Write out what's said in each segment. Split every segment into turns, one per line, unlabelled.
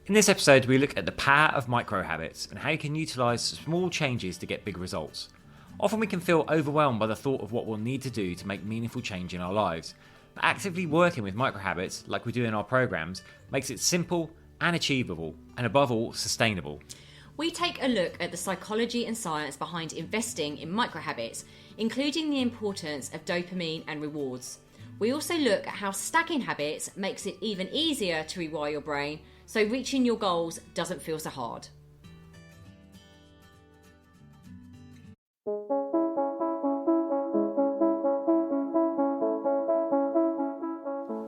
In this episode, we look at the power of micro habits and how you can utilise small changes to get big results. Often we can feel overwhelmed by the thought of what we'll need to do to make meaningful change in our lives. But actively working with micro habits, like we do in our programs, makes it simple and achievable, and above all, sustainable.
We take a look at the psychology and science behind investing in micro habits, including the importance of dopamine and rewards. We also look at how stacking habits makes it even easier to rewire your brain, so reaching your goals doesn't feel so hard.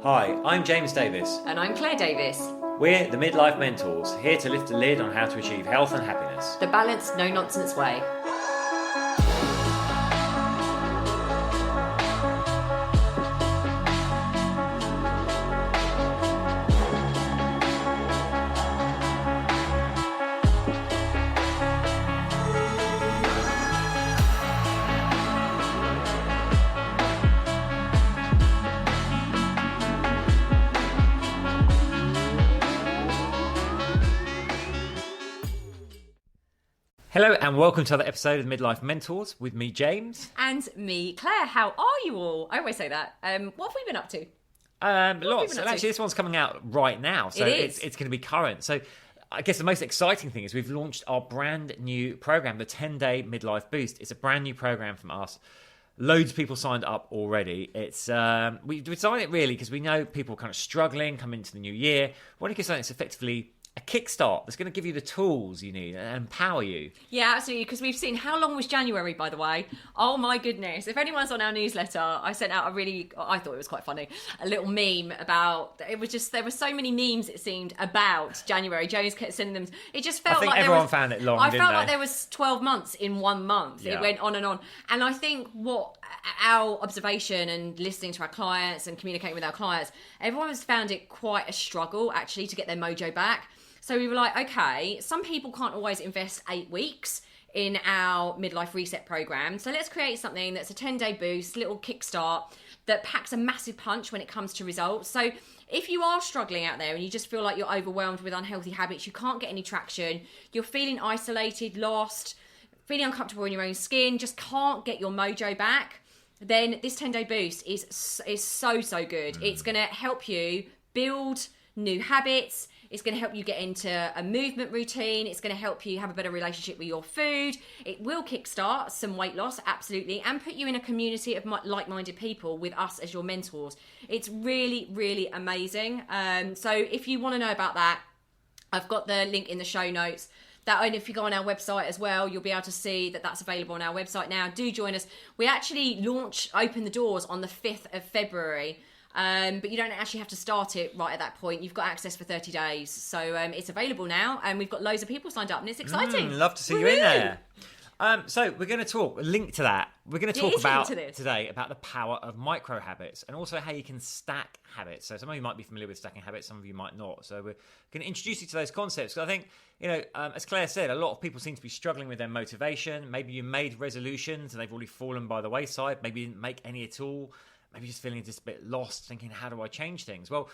Hi, I'm James Davis.
And I'm Claire Davis.
We're the Midlife Mentors, here to lift the lid on how to achieve health and happiness.
The balanced, no-nonsense way.
Hello and welcome to another episode of Midlife Mentors with me, James.
And me, Claire. How are you all? I always say that. What have we been up to?
Lots. And actually, this one's coming out right now, so it's going to be current. So I guess the most exciting thing is we've launched our brand new program, the 10-day Midlife Boost. It's a brand new program from us. Loads of people signed up already. It's we designed it really because we know people are kind of struggling coming into the new year. We want to give something that's effectively a kickstart that's going to give you the tools you need and empower you.
Yeah, absolutely, because we've seen, how long was January, by the way? Oh my goodness. If anyone's on our newsletter, I sent out I thought it was quite funny, a little meme about, it was just, there were so many memes it seemed about January. James kept sending them. It just felt like
everyone found it long,
I felt like there was 12 months in 1 month.
Yeah.
It went on and on. And I think what our observation and listening to our clients and communicating with our clients, everyone has found it quite a struggle actually to get their mojo back. So we were like, okay, some people can't always invest 8 weeks in our midlife reset program. So let's create something that's a 10-day boost, little kickstart that packs a massive punch when it comes to results. So if you are struggling out there and you just feel like you're overwhelmed with unhealthy habits, you can't get any traction, you're feeling isolated, lost, feeling uncomfortable in your own skin, just can't get your mojo back, then this 10-day boost is so good. It's going to help you build new habits. It's going to help you get into a movement routine. It's going to help you have a better relationship with your food. It will kickstart some weight loss, absolutely, and put you in a community of like-minded people with us as your mentors. It's really, really amazing. So if you want to know about that, I've got the link in the show notes. And if you go on our website as well, you'll be able to see that that's available on our website now. Do join us. We actually open the doors on the 5th of February. But you don't actually have to start it right at that point. You've got access for 30 days. So it's available now, and we've got loads of people signed up, and it's exciting.
Love to see you in there. So we're going to link to that. We're going to talk about today about the power of micro habits and also how you can stack habits. So some of you might be familiar with stacking habits, some of you might not. So we're going to introduce you to those concepts. Because I think, as Claire said, a lot of people seem to be struggling with their motivation. Maybe you made resolutions and they've already fallen by the wayside. Maybe you didn't make any at all. Maybe just feeling just a bit lost, thinking, how do I change things? Well,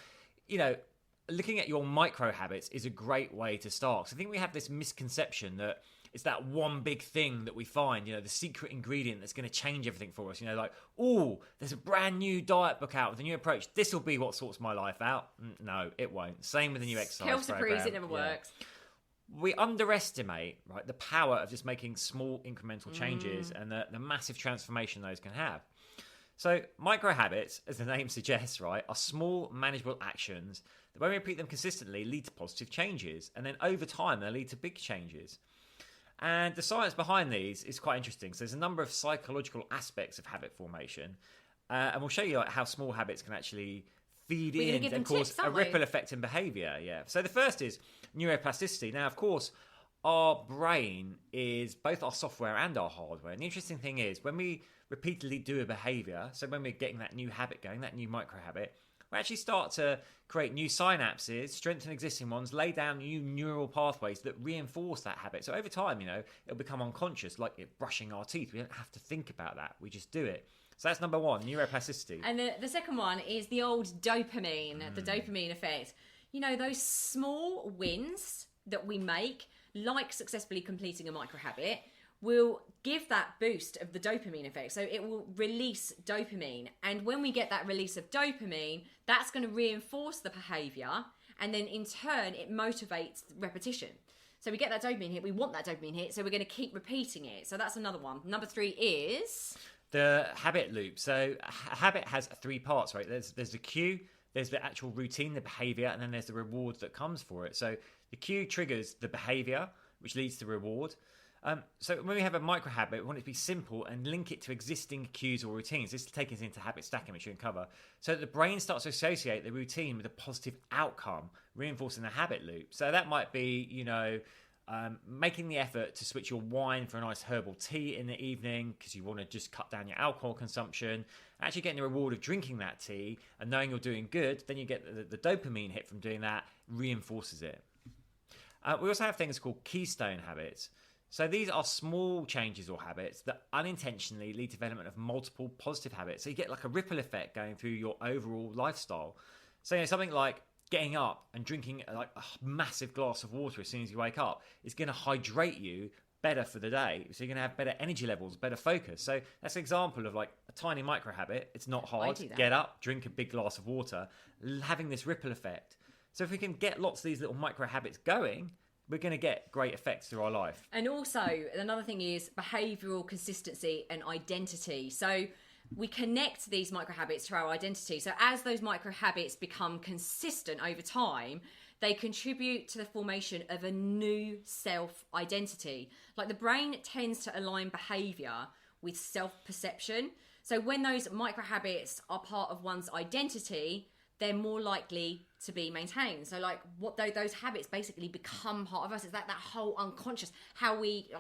looking at your micro habits is a great way to start. So I think we have this misconception that it's that one big thing that we find, the secret ingredient that's going to change everything for us. There's a brand new diet book out with a new approach. This will be what sorts my life out. No, it won't. Same with the new exercise
Kelsey
program.
proves it never works.
We underestimate, the power of just making small incremental changes and the massive transformation those can have. So micro habits, as the name suggests, are small, manageable actions that when we repeat them consistently lead to positive changes. And then over time, they lead to big changes. And the science behind these is quite interesting. So there's a number of psychological aspects of habit formation. And we'll show you how small habits can actually feed in and cause a ripple effect in behaviour. Yeah. So the first is neuroplasticity. Now, of course, our brain is both our software and our hardware. And the interesting thing is when we repeatedly do a behavior, so when we're getting that new habit going, that new micro habit, we actually start to create new synapses, strengthen existing ones, lay down new neural pathways that reinforce that habit. So over time, it'll become unconscious, like brushing our teeth. We don't have to think about that. We just do it. So that's number one, neuroplasticity.
And the second one is the old dopamine, the dopamine effect. those small wins that we make, like successfully completing a micro habit, will give that boost of the dopamine effect. So it will release dopamine. And when we get that release of dopamine, that's going to reinforce the behavior. And then in turn, it motivates repetition. So we get that dopamine hit. We want that dopamine hit. So we're going to keep repeating it. So that's another one. Number 3 is...
the habit loop. So a habit has 3 parts, right? There's the cue, there's the actual routine, the behavior, and then there's the reward that comes for it. So the cue triggers the behavior, which leads to reward. So when we have a micro habit, we want it to be simple and link it to existing cues or routines. This is taking us into habit stacking, which you can cover. So that the brain starts to associate the routine with a positive outcome, reinforcing the habit loop. So that might be, making the effort to switch your wine for a nice herbal tea in the evening because you want to just cut down your alcohol consumption. Actually getting the reward of drinking that tea and knowing you're doing good, then you get the dopamine hit from doing that, reinforces it. We also have things called keystone habits. So these are small changes or habits that unintentionally lead to development of multiple positive habits. So you get like a ripple effect going through your overall lifestyle. So something like getting up and drinking like a massive glass of water as soon as you wake up is going to hydrate you better for the day. So you're going to have better energy levels, better focus. So that's an example of like a tiny micro habit. It's not hard. Get up, drink a big glass of water, having this ripple effect. So if we can get lots of these little micro habits going, we're going to get great effects through our life.
And also, another thing is behavioural consistency and identity. So we connect these micro habits to our identity. So as those micro habits become consistent over time, they contribute to the formation of a new self-identity. Like the brain tends to align behaviour with self-perception. So when those micro habits are part of one's identity, they're more likely to be maintained. So like what those habits basically become part of us. It's like that whole unconscious, how we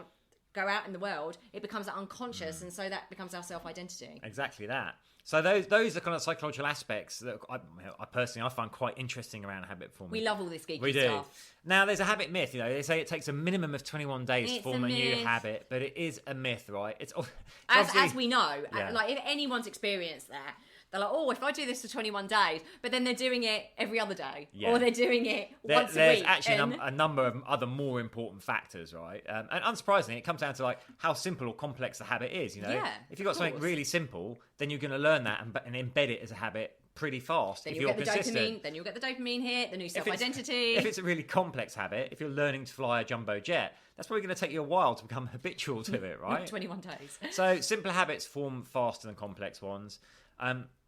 go out in the world, it becomes unconscious, and so that becomes our self-identity.
Exactly that. So those are kind of psychological aspects that I personally find quite interesting around habit forming.
We love all this geeky
we do.
stuff.
Now there's a habit myth. They say it takes a minimum of 21 days to form a new habit, but it is a myth, right? It's
as we know,
yeah.
Like if anyone's experienced that, they're like, oh, if I do this for 21 days, but then they're doing it every other day, or they're doing it once a week.
There's actually a number of other more important factors, right? And unsurprisingly, it comes down to like how simple or complex the habit is.
Yeah,
if you've got something really simple, then you're going to learn that and embed it as a habit pretty fast.
Then
if
you'll
you're
get the
consistent.
Then you'll get the dopamine hit, the new self-identity.
If it's a really complex habit, if you're learning to fly a jumbo jet, that's probably going to take you a while to become habitual to it, right?
Not 21 days.
So simpler habits form faster than complex ones.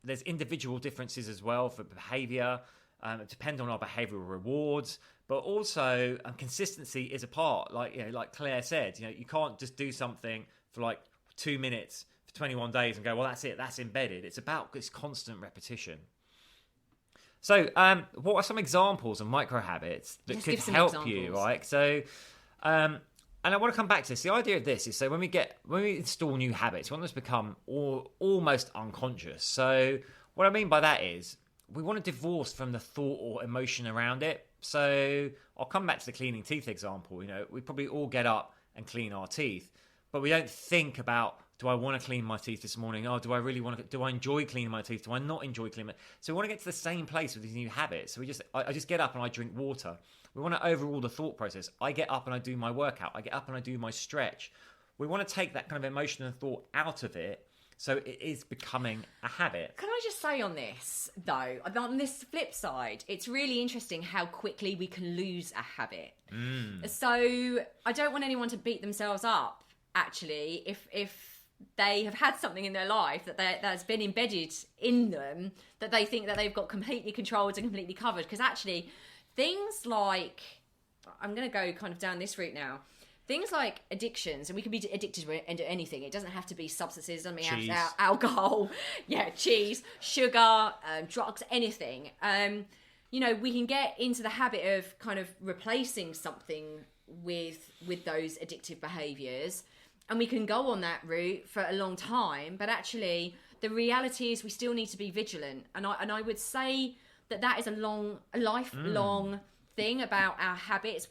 There's individual differences as well for behaviour. It depends on our behavioural rewards, but also consistency is a part. Like Claire said, you can't just do something for like 2 minutes for 21 days and go, well, that's it, that's embedded. It's about this constant repetition. So, what are some examples of micro habits that could help you, right? So, and I want to come back to this. The idea of this is, so when we install new habits, we want them to become almost unconscious. So what I mean by that is we want to divorce from the thought or emotion around it. So I'll come back to the cleaning teeth example. We probably all get up and clean our teeth, but we don't think about, do I want to clean my teeth this morning? Oh, do I really want to? Do I enjoy cleaning my teeth? Do I not enjoy cleaning my teeth? So we want to get to the same place with these new habits. So I just get up and I drink water. We want to overrule the thought process. I get up and I do my workout. I get up and I do my stretch. We want to take that kind of emotion and thought out of it, so it is becoming a habit.
Can I just say on this, though, on this flip side, it's really interesting how quickly we can lose a habit. So I don't want anyone to beat themselves up, actually, if they have had something in their life that's been embedded in them that they think that they've got completely controlled and completely covered. Because actually, things like, I'm going to go kind of down this route now. Things like addictions, and we can be addicted to anything. It doesn't have to be substances. I mean, alcohol, cheese, sugar, drugs, anything. We can get into the habit of kind of replacing something with those addictive behaviours, and we can go on that route for a long time. But actually, the reality is we still need to be vigilant. And I would say that is a lifelong thing about our habits.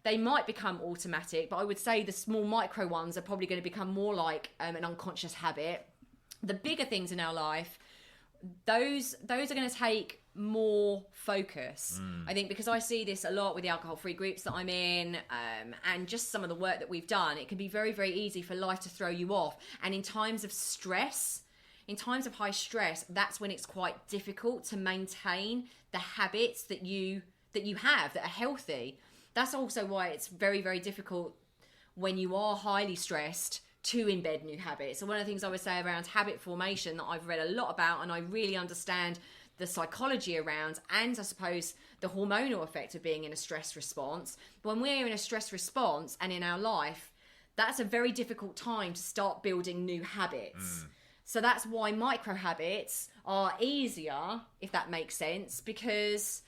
They might become automatic, but I would say the small micro ones are probably going to become more like an unconscious habit. The bigger things in our life, those are going to take more focus. I think because I see this a lot with the alcohol-free groups that I'm in, and just some of the work that we've done, it can be very, very easy for life to throw you off. And in times of stress, in times of high stress, that's when it's quite difficult to maintain the habits that you have that are healthy. That's also why it's very, very difficult when you are highly stressed to embed new habits. So one of the things I would say around habit formation that I've read a lot about, and I really understand the psychology around, and I suppose the hormonal effect of being in a stress response. When we're in a stress response and in our life, that's a very difficult time to start building new habits. So that's why micro habits are easier, if that makes sense, because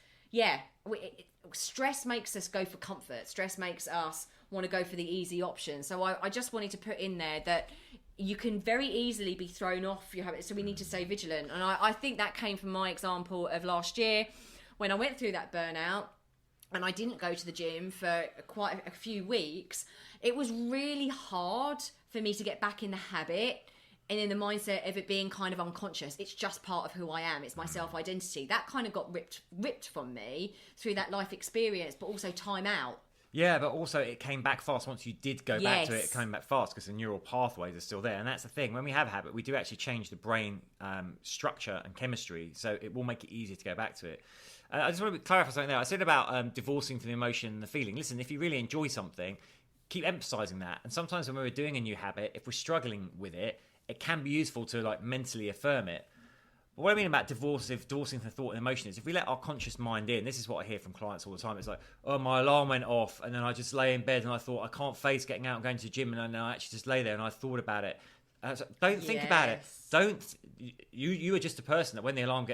stress makes us go for comfort. Stress makes us want to go for the easy option. So I just wanted to put in there that you can very easily be thrown off your habits. So we need to stay vigilant. And I think that came from my example of last year when I went through that burnout and I didn't go to the gym for quite a few weeks. It was really hard for me to get back in the habit and in the mindset of it being kind of unconscious. It's just part of who I am. It's my self-identity. That kind of got ripped from me through that life experience, but also time out.
Yeah, but also it came back fast. Once you did go back to it, it came back fast because the neural pathways are still there. And that's the thing. When we have a habit, we do actually change the brain structure and chemistry, so it will make it easier to go back to it. I just want to clarify something there. I said about divorcing from the emotion and the feeling. Listen, if you really enjoy something, keep emphasizing that. And sometimes when we're doing a new habit, if we're struggling with it, it can be useful to like mentally affirm it. But what I mean about divorcing from thought and emotion is if we let our conscious mind in, this is what I hear from clients all the time. It's like, oh, my alarm went off and then I just lay in bed and I thought I can't face getting out and going to the gym, and then I actually just lay there and I thought about it. So don't think about it. You are just a person that when the alarm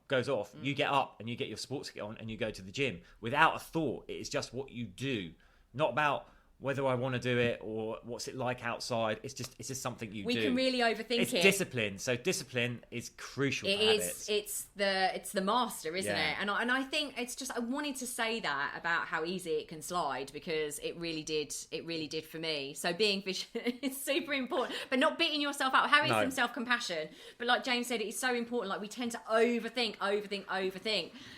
goes off, you get up and you get your sports kit on and you go to the gym without a thought. It is just what you do, not about whether I want to do it or what's it like outside. It's just something you do.
We can really overthink it.
It's discipline. So discipline is crucial to habits.
It's the master, isn't it? And I think it's just, I wanted to say that about how easy it can slide because it really did for me. So being vigilant is super important, but not beating yourself up, having some self-compassion. But like James said, it's so important. Like we tend to overthink.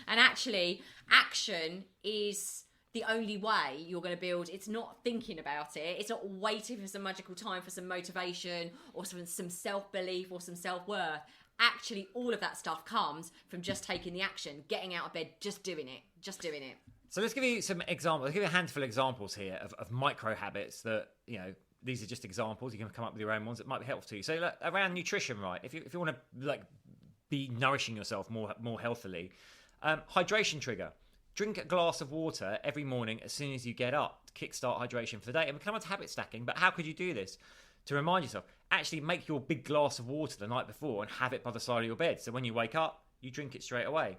And actually, action is the only way you're going to build. It's not thinking about it. It's not waiting for some magical time for some motivation or some self-belief or some self-worth. Actually, all of that stuff comes from just taking the action, getting out of bed, just doing it.
So let's give you some examples. I'll give you a handful of examples here of micro habits that, you know, these are just examples. You can come up with your own ones that might be helpful to you. So like, around nutrition, right? If you want to like be nourishing yourself more healthily, hydration trigger. Drink a glass of water every morning as soon as you get up to kickstart hydration for the day. And we come on to habit stacking, but how could you do this? To remind yourself, actually make your big glass of water the night before and have it by the side of your bed. So when you wake up, you drink it straight away.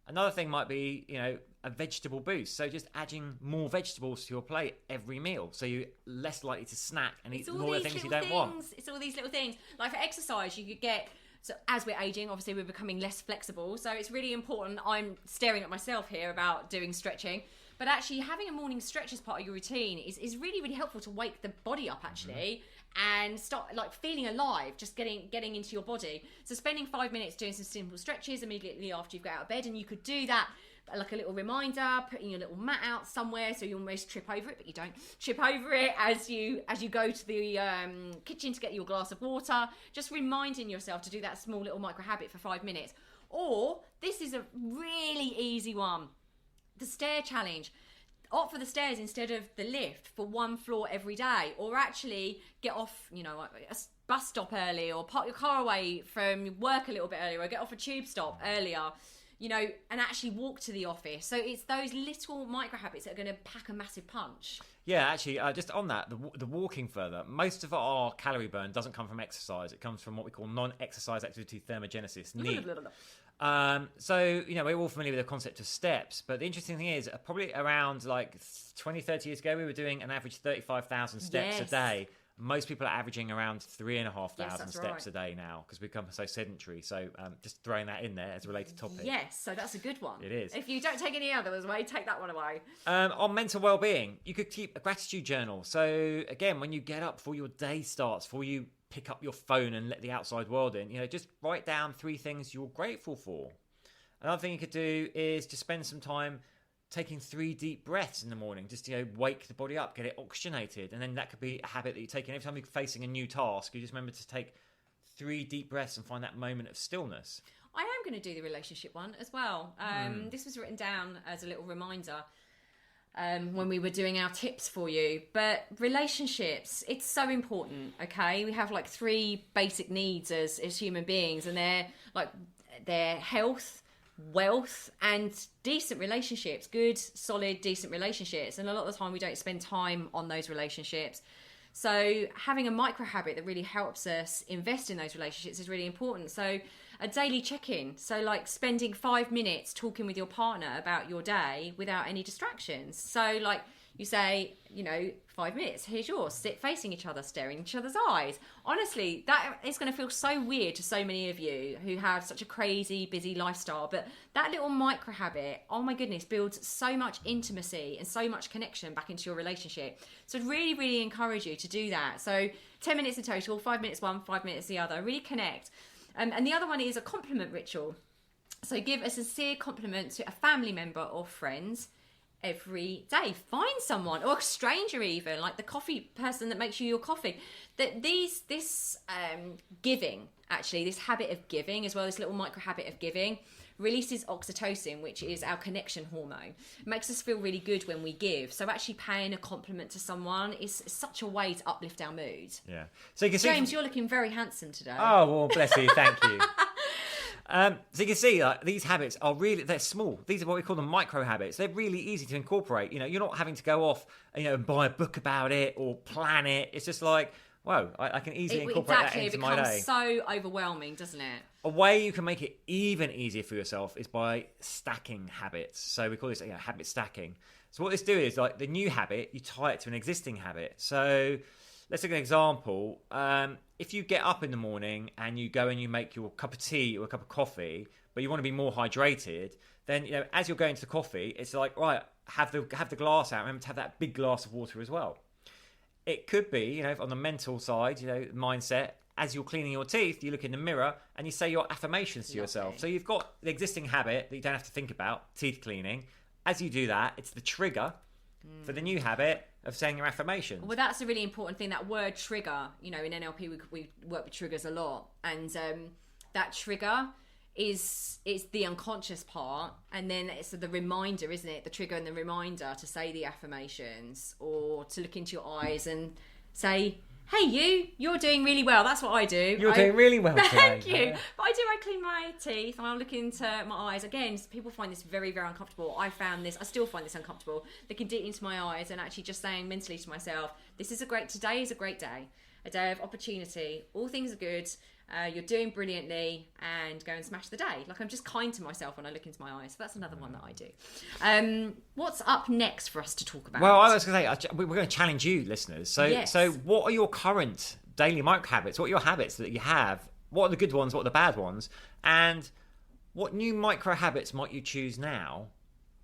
Another thing might be, you know, a vegetable boost. So just adding more vegetables to your plate every meal. So you're less likely to snack and eat more of the things you don't want.
It's all these little things. Like for exercise, you could get... So as we're aging, obviously we're becoming less flexible. So it's really important. I'm staring at myself here about doing stretching. But actually having a morning stretch as part of your routine is really, really helpful to wake the body up actually and start like feeling alive, just getting into your body. So spending 5 minutes doing some simple stretches immediately after you've got out of bed, and you could do that like a little reminder, putting your little mat out somewhere so you almost trip over it, but you don't trip over it as you go to the kitchen to get your glass of water. Just reminding yourself to do that small little micro habit for 5 minutes. Or this is a really easy one, the stair challenge. Opt for the stairs instead of the lift for one floor every day, or actually get off, you know, a bus stop early, or park your car away from work a little bit earlier, or get off a tube stop earlier. You know, and actually walk to the office. So it's those little micro habits that are going to pack a massive punch. Yeah, actually, just on that, the walking further, most of our calorie burn doesn't come from exercise. It comes from what we call non-exercise activity thermogenesis, NEAT. So, you know, we're all familiar with the concept of steps, but the interesting thing is probably around like 20, 30 years ago, we were doing an average 35,000 steps a day. Most people are averaging around 3,500 steps a day now because we've become so sedentary. So just throwing that in there as a related topic. Yes, so that's a good one.
It is.
If you don't take any others away, take that one away.
On mental well-being, you could keep a gratitude journal. So again, when you get up before your day starts, before you pick up your phone and let the outside world in, you know, just write down 3 things you're grateful for. Another thing you could do is just spend some time taking 3 deep breaths in the morning, just to wake the body up, get it oxygenated. And then that could be a habit that you take. And every time you're facing a new task, you just remember to take 3 deep breaths and find that moment of stillness.
I am going to do the relationship one as well. This was written down as a little reminder when we were doing our tips for you. But relationships, it's so important, okay? We have like 3 basic needs as human beings, and they're health, wealth, and decent relationships. Good, solid, decent relationships. And a lot of the time we don't spend time on those relationships. So having a micro habit that really helps us invest in those relationships is really important. So a daily check-in. So like spending 5 minutes talking with your partner about your day without any distractions. So like you say, 5 minutes, here's yours. Sit facing each other, staring each other's eyes. Honestly, that is going to feel so weird to so many of you who have such a crazy, busy lifestyle. But that little micro habit, oh my goodness, builds so much intimacy and so much connection back into your relationship. So I'd really, really encourage you to do that. So 10 minutes in total, 5 minutes one, 5 minutes the other. Really connect. And the other one is a compliment ritual. So give a sincere compliment to a family member or friends every day. Find someone, or a stranger even, like the coffee person that makes you your coffee. This giving, actually, this habit of giving as well, this little micro habit of giving, releases oxytocin, which is our connection hormone. It makes us feel really good when we give. So actually paying a compliment to someone is such a way to uplift our mood.
Yeah. So you can see,
James, you're looking very handsome today.
Oh, well, bless you. Thank you. So you can see these habits are they're small. These are what we call them micro habits. They're really easy to incorporate. You're not having to go off, and buy a book about it or plan it. It's just like, whoa, I can easily incorporate that into my day.
It becomes so overwhelming, doesn't it?
A way you can make it even easier for yourself is by stacking habits. So we call this habit stacking. So what this do is, like the new habit, you tie it to an existing habit. So let's take an example. If you get up in the morning and you go and you make your cup of tea or a cup of coffee, but you want to be more hydrated, then as you're going to the coffee, it's like, right, have the glass out. Remember to have that big glass of water as well. It could be, on the mental side, mindset. As you're cleaning your teeth, you look in the mirror and you say your affirmations to yourself. So you've got the existing habit that you don't have to think about, teeth cleaning. As you do that, it's the trigger for the new habit of saying your affirmations.
Well, that's a really important thing. That word trigger, in NLP we work with triggers a lot, and that trigger is the unconscious part, and then it's the reminder, isn't it? The trigger and the reminder to say the affirmations, or to look into your eyes and say, hey, you're doing really well. That's what I do.
You're doing really well today.
Thank you. But I clean my teeth and I look into my eyes. Again, people find this very, very uncomfortable. I still find this uncomfortable. Looking deep into my eyes and actually just saying mentally to myself, today is a great day. A day of opportunity. All things are good. You're doing brilliantly, and go and smash the day. Like, I'm just kind to myself when I look into my eyes. So that's another one that I do. What's up next for us to talk about?
Well, I was going to say, we're going to challenge you, listeners. So,
yes.
So what are your current daily micro habits? What are your habits that you have? What are the good ones? What are the bad ones? And what new micro habits might you choose now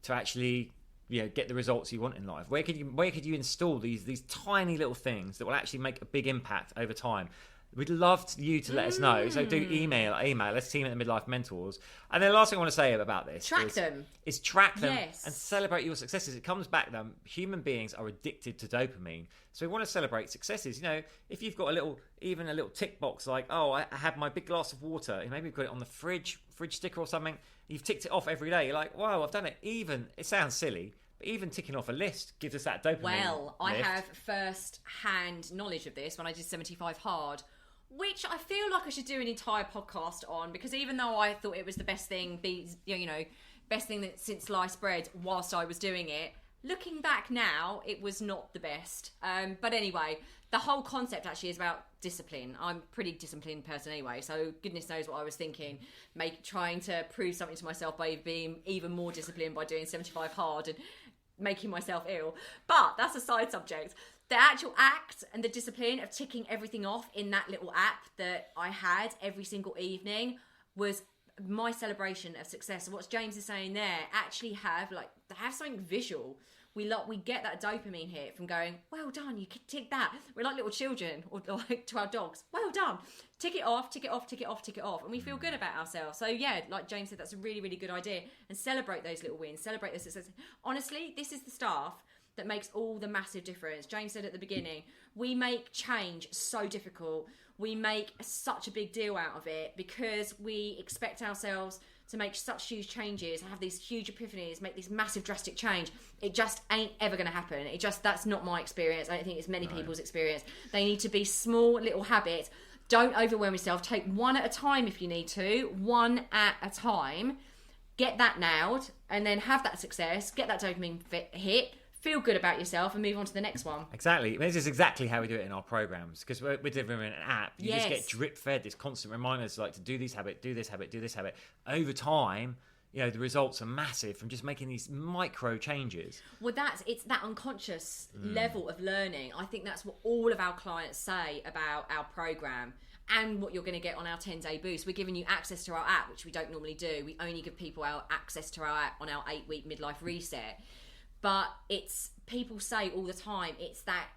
to actually get the results you want in life? Where could you install these tiny little things that will actually make a big impact over time? We'd love you to let us know. So do email us, team at the Midlife Mentors. And then the last thing I want to say about this is track them
yes.
and celebrate your successes. It comes back that human beings are addicted to dopamine. So we want to celebrate successes. If you've got a little tick box like, oh, I have my big glass of water, maybe you've got it on the fridge sticker or something, you've ticked it off every day. You're like, wow, I've done it. It sounds silly, but even ticking off a list gives us that dopamine.
Well, I
lift.
have first-hand knowledge of this when I did 75 Hard, which I feel like I should do an entire podcast on, because even though I thought it was the best thing, best thing that since sliced bread whilst I was doing it, looking back now, it was not the best. But anyway, the whole concept actually is about discipline. I'm a pretty disciplined person anyway, so goodness knows what I was thinking, trying to prove something to myself by being even more disciplined by doing 75 Hard and making myself ill. But that's a side subject. The actual act and the discipline of ticking everything off in that little app that I had every single evening was my celebration of success. And what James is saying there, actually have something visual. We get that dopamine hit from going, well done, you tick that. We're like little children, or like to our dogs, well done. Tick it off, tick it off, tick it off, tick it off. And we feel good about ourselves. So yeah, like James said, that's a really, really good idea. And celebrate those little wins, celebrate those successes. Honestly, this is the stuff that makes all the massive difference. James said at the beginning, we make change so difficult. We make such a big deal out of it because we expect ourselves to make such huge changes, have these huge epiphanies, make this massive drastic change. It just ain't ever going to happen. That's not my experience. I don't think it's many people's experience. They need to be small little habits. Don't overwhelm yourself. Take one at a time if you need to. One at a time. Get that nailed and then have that success. Get that dopamine hit. Feel good about yourself and move on to the next one.
Exactly. This is exactly how we do it in our programs, because we're delivering an app. You just get drip fed this constant reminders like to do this habit, do this habit, do this habit. Over time, the results are massive from just making these micro changes.
Well, it's that unconscious level of learning. I think that's what all of our clients say about our program and what you're going to get on our 10-day boost. We're giving you access to our app, which we don't normally do. We only give people our access to our app on our 8-week midlife reset. But people say all the time, it's that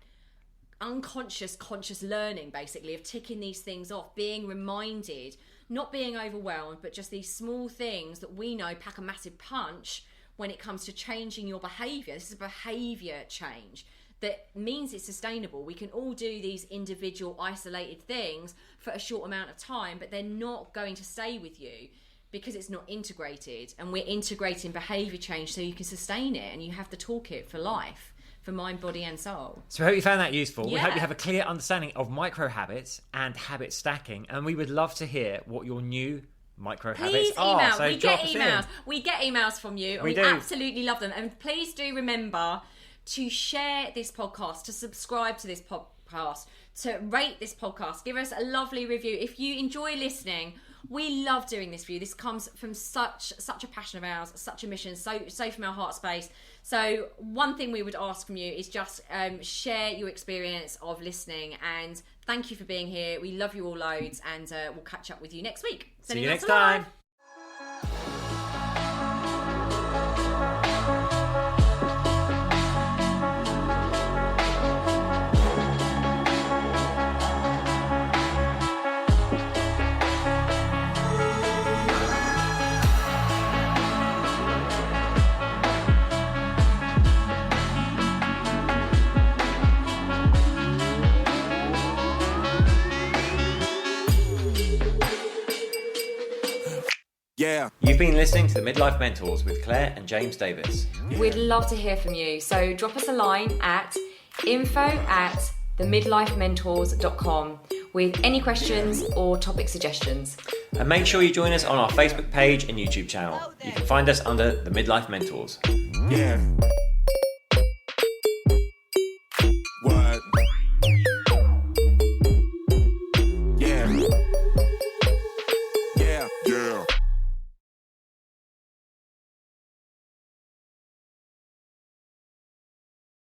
conscious learning, basically, of ticking these things off, being reminded, not being overwhelmed, but just these small things that we know pack a massive punch when it comes to changing your behaviour. This is a behaviour change that means it's sustainable. We can all do these individual isolated things for a short amount of time, but they're not going to stay with you, because it's not integrated, and we're integrating behaviour change so you can sustain it and you have the toolkit for life, for mind, body and soul.
So we hope you found that useful. We hope you have a clear understanding of micro habits and habit stacking, and we would love to hear what your new micro habits are. So
we get emails. We get emails from you, and we absolutely love them. And please do remember to share this podcast, to subscribe to this podcast, to rate this podcast, give us a lovely review. If you enjoy listening, we love doing this for you. This comes from such a passion of ours, such a mission, so from our heart space. So one thing we would ask from you is just share your experience of listening, and thank you for being here. We love you all loads, and we'll catch up with you next week.
See you next time.
Yeah.
You've been listening to the Midlife Mentors with Claire and James Davis.
We'd love to hear from you. So drop us a line at info@themidlifementors.com with any questions or topic suggestions.
And make sure you join us on our Facebook page and YouTube channel. You can find us under the Midlife Mentors.
Yeah.